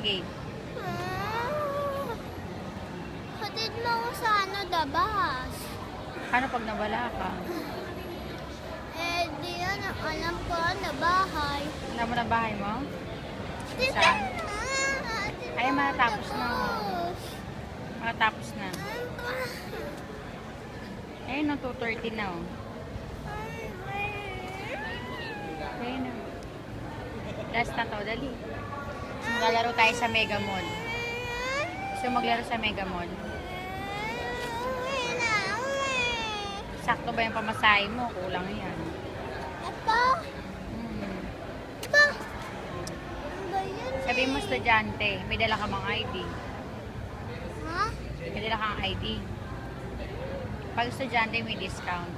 Sige. Hatid mo ako sa ano, dabas. Ano pag nawala ka? Eh, di yan. Alam ko na bahay. Alam mo na bahay mo? Tita! Saan? Ay, matatapos na. Makatapos na. Ayun, no, 2:30 na, oh. Ayun na. Last na to, dali. Maglalaro tayo sa Mega Mall. Gusto maglaro sa Mega Mall? Sakto ba yung pamasahe mo? Kulang yan. Ito? Hmm. Ito? Ano ba yan? Sabihin mo, estudyante, may dala ka bang ID? Ha? May dala kang ID. Pag estudyante, may discount.